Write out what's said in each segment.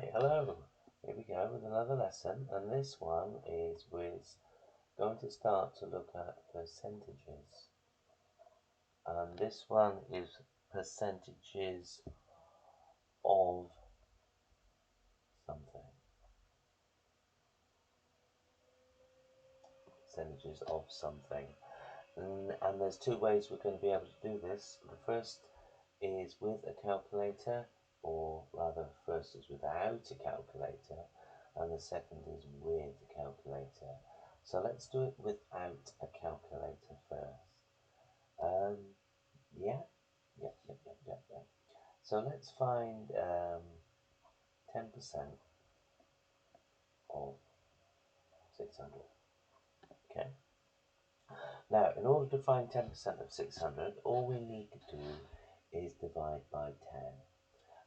Right, hello. Here we go with another lesson, and this one is going to start to look at percentages. And this one is percentages of something. Percentages of something. And there's two ways we're going to be able to do this. The first is with a calculator, or rather, first is without a calculator, and the second is with a calculator. So let's do it without a calculator first. Um, yeah, yeah. So let's find 10% of 600. Okay. Now, in order to find 10% of 600, all we need to do is divide by 10.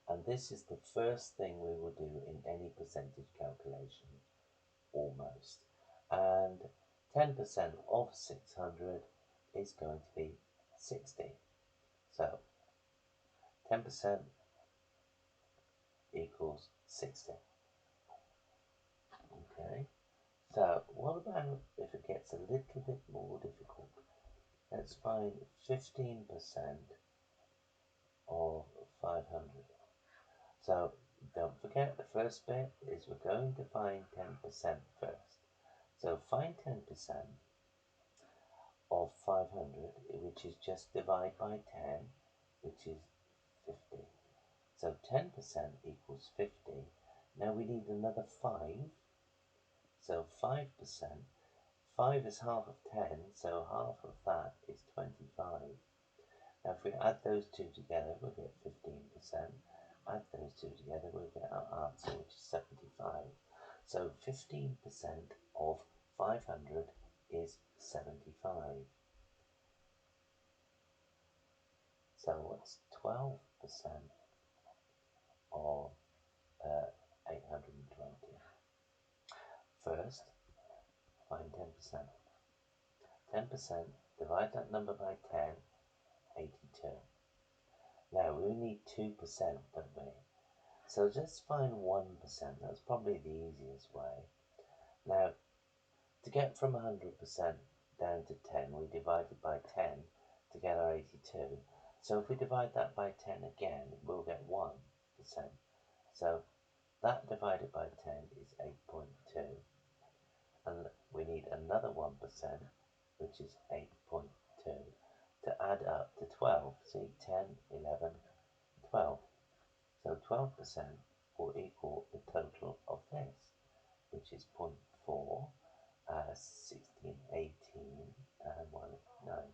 And this is the first thing we will do in any percentage calculation, almost. And 10% of 600 is going to be 60. So 10% equals 60. Okay. So what about if it gets a little bit more difficult? Let's find 15% of 500. So don't forget, the first bit is we're going to find 10% first. So find 10% of 500, which is just divide by 10, which is 50. So 10% equals 50. Now we need another 5. So 5%. 5 is half of 10, so half of that is 25. Now if we add those two together, we'll get 15%. Add those two together, we'll get our answer, which is 75. So 15% of 500 is 75. So what's 12% of 820? First, find 10%. 10%, divide that number by 10, 82. Now we need 2%, don't we? So just find 1%. That's probably the easiest way. Now, to get from 100% down to 10, we divide it by 10 to get our 82. So if we divide that by 10 again, we'll get 1%. So that divided by 10 is 8.2. And we need another 1%, which is 8.2, to add up to 12. See, 10, 11, 12. So 12% will equal the total of this, which is 0.4, 16, 18, and 1, 9.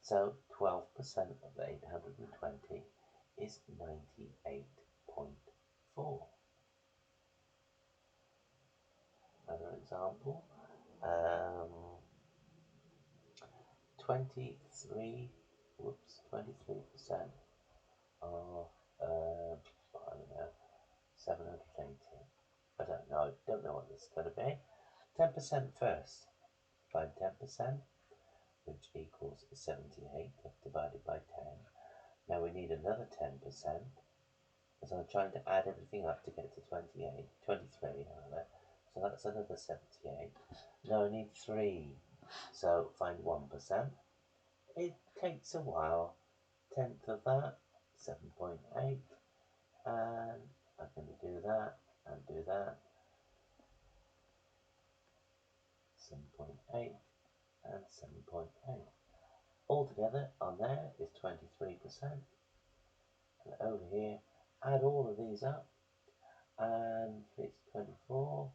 So 12% of 820 is 98.4. Another example, um, 23% of, I don't know, 780. I don't know what this is going to be. 10% first. Find 10%, which equals 78 divided by 10. Now we need another 10%, as I'm trying to add everything up to get to 23 rather. So that's another 78. Now I need 3. So find 1%. It takes a while. Tenth of that, 7.8. And I'm going to do that and do that. 7.8 and 7.8. Altogether on there is 23%. And over here, add all of these up, and it's 24.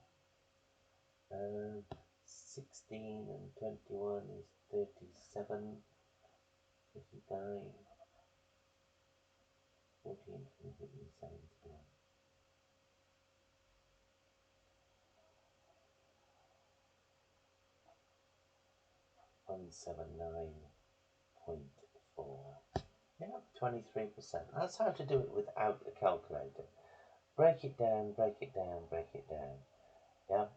16 and 21 is 37. 59. 14, 15, 17. 179.4. Yeah, 23%. That's how to do it without a calculator. Break it down, break it down, break it down. Yeah,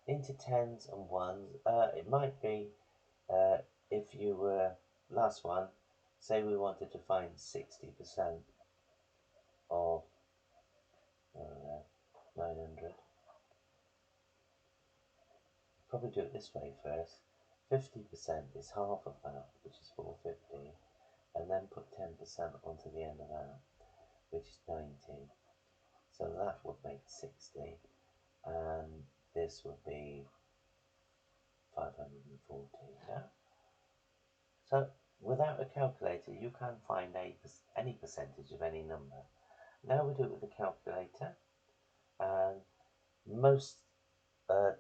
into tens and ones. It might be if you were last one. Say we wanted to find 60% of 900. probably do it this way first. 50% is half of that, which is 450, and then put 10% onto the end of that, which is 90. So that would make 60, and this would be 540. Yeah? So without a calculator, you can find any percentage of any number. Now we do it with a calculator, and most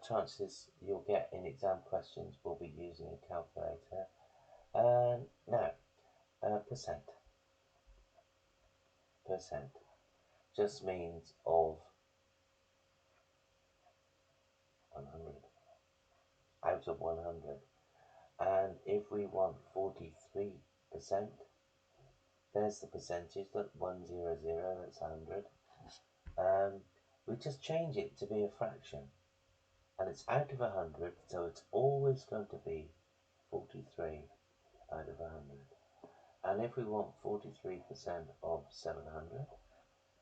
chances you'll get in exam questions will be using a calculator. Now, percent just means of 100, out of 100. And if we want 43%, there's the percentage, that 100, that's 100. We just change it to be a fraction, and it's out of 100, so it's always going to be 43 out of 100. And if we want 43% of 700,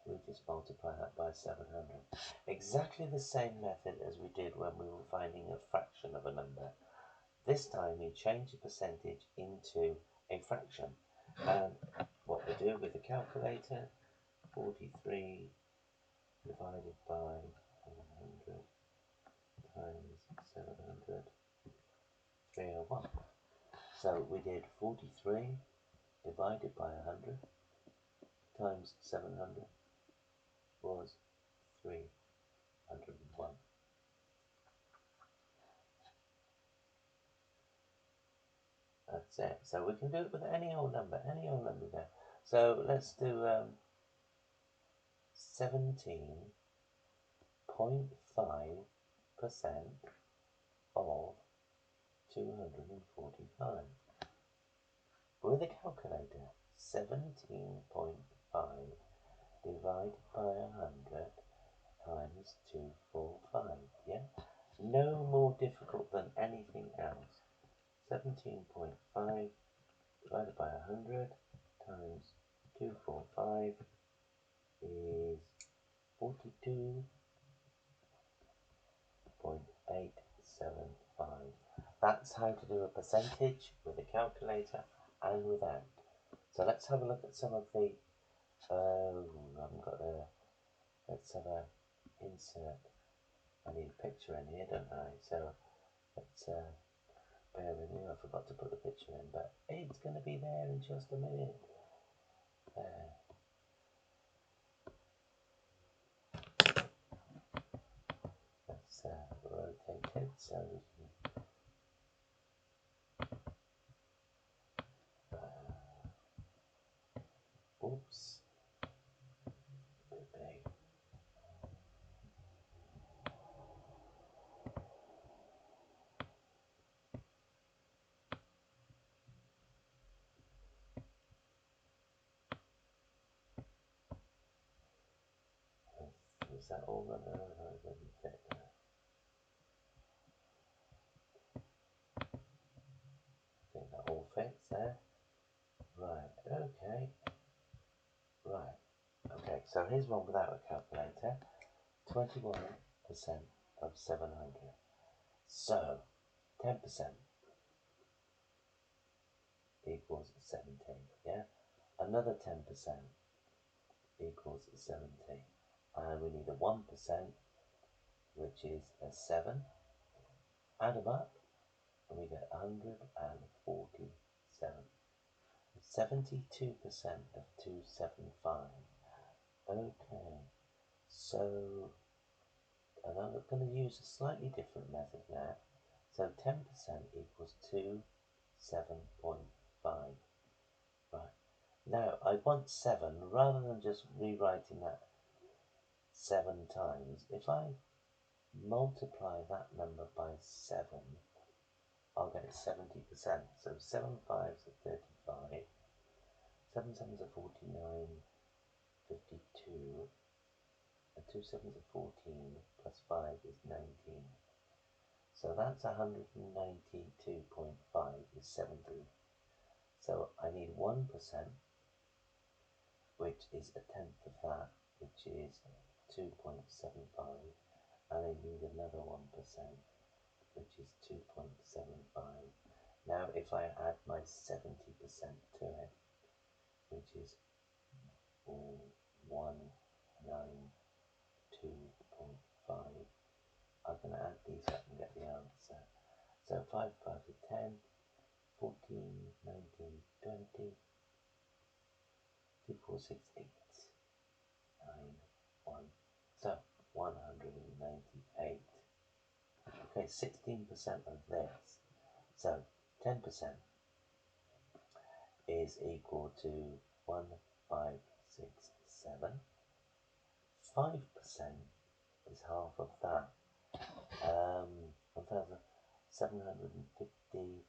we just multiply that by 700. Exactly the same method as we did when we were finding a fraction of a number. This time we change the percentage into a fraction. And what we do with the calculator, 43 divided by 100 times 700, 301. So we did 43 divided by 100 times 700 was 301. That's it. So we can do it with any old number there. So let's do 17.5% of 245. With a calculator, 17.5 divided by 100 times 245. Yeah? No more difficult than anything else. 17.5 divided by 100 times 245 is 42.875. That's how to do a percentage with a calculator and without. So let's have a look at some of the, I haven't got a, let's have a insert. I need a picture in here, don't I? So let's bear with me, I forgot to put the picture in, but it's going to be there in just a minute. There. Let's rotate it so we can. Oops. Bit big. Is that all? No, it doesn't fit there. I think that all fits there. Right, okay. Right, okay, so here's one without a calculator. 21% of 700. So, 10% equals 70, yeah? Another 10% equals 70. And we need a 1%, which is a 7. Add them up, and we get 147. 72% of 275. Okay, so, and I'm going to use a slightly different method now. So 10% equals 27.5. Right. Now, I want 7, rather than just rewriting that 7 times, if I multiply that number by 7, I'll get 70%. So 7 5s are 35, 7 7s are 49, 52, and 2 7s are 14, plus 5 is 19. So that's 192.5 is 70. So I need 1%, which is a tenth of that, which is 2.75, and I need another 1%, which is 2.75. Now if I add my 70% to it, which is 192.5, I'm going to add these up and get the answer. So 5 5 is 10, 14, 19, 20, 2, 4, 6, 8, 9, 1. So 198. Okay, 16% of this. So 10% is equal to 1567. 5% is half of that. 1,750,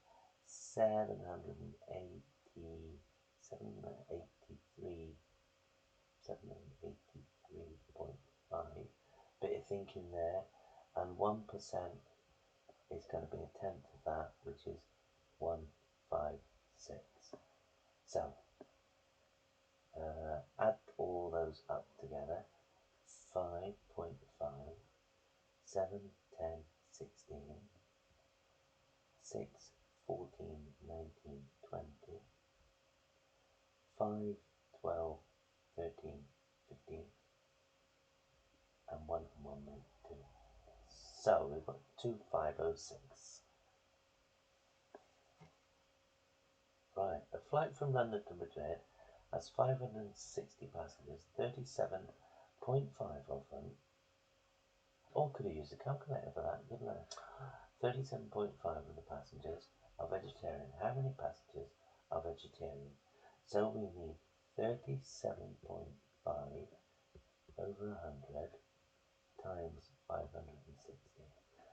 780, 783, 783.5. Bit of thinking there, and 1% is going to be a tenth of that, which is 156. So add all those up together. 5.5, 7, 10, 16, 6, 14, 19, 20, 5, 12, 13, 15, and 1 and 1 make 2. So we've got 2506. Right, a flight from London to Madrid has 560 passengers, 37.5 of them. Or could have used a calculator for that, couldn't I? 37.5 of the passengers are vegetarian. How many passengers are vegetarian? So we need 37.5 over 100 times 560.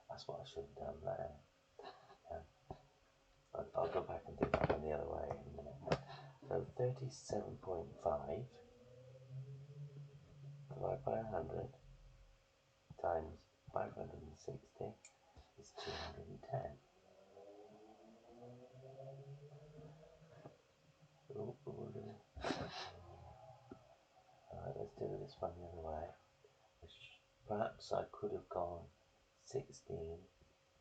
That's what I should have done there. Yeah. I'll go back and do that one the other way in a minute. So 37.5 divided by 100 times 560 is 210. Alright, let's do this one the other way. Perhaps I could have gone 16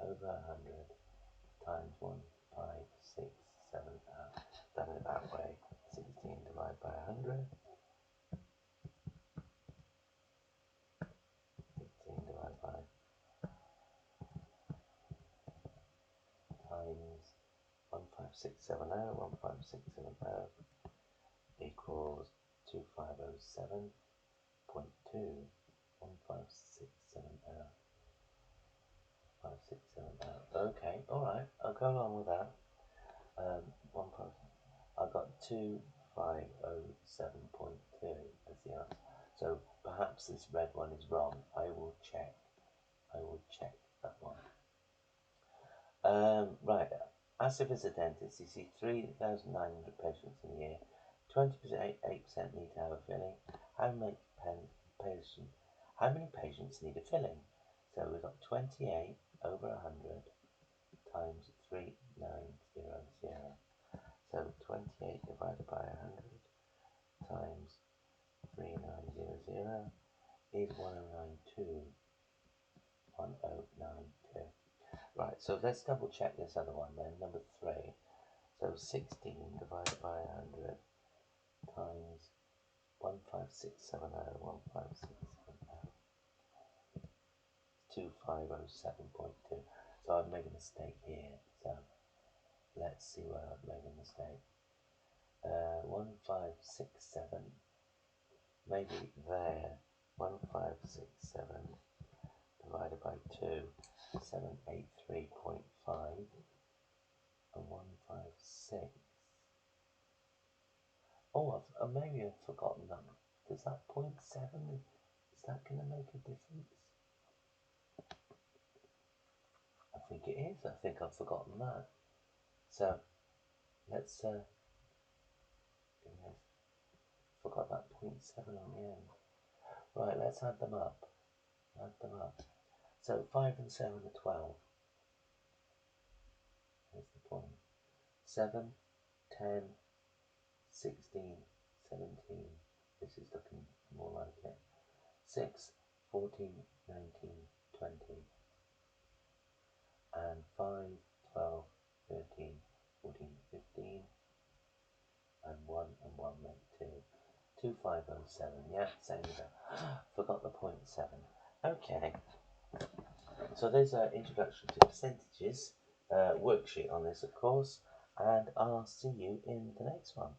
over 100 times 1, 5, 6, 7, done it that way. 16 divided by 100. 16 divided by times 15670, 15670 equals 2507.2, 15670, 5670. Okay, alright, I'll go along with that. I got 2507.2 as the answer. So perhaps this red one is wrong. I will check that one. Right, as if as a dentist, you see 3,900 patients in a year. 8% need to have a filling. How many patients need a filling? So we've got 28 over 100 times 3900. So 28 divided by 100 times 3900 is 1092. Right, so let's double check this other one then, number 3. So 16 divided by 100 times 15670, 15670 is 2507.2. So I've made a mistake here, so let's see where I've made a mistake. 1567, maybe there, 1567 divided by 2, 783.5, and 156. Oh, maybe I've forgotten that. Does that 0.7, is that going to make a difference? I think it is. I think I've forgotten that. So, let's, forgot that 0.7 on the end. Right, let's add them up. So 5 and 7 are 12. Here's the point. 7, 10, 16, 17. This is looking more like it. 6, 14, 19, 20. 2507, yeah, same as that. Forgot the 0.7. Okay, so there's an introduction to percentages worksheet on this, of course, and I'll see you in the next one.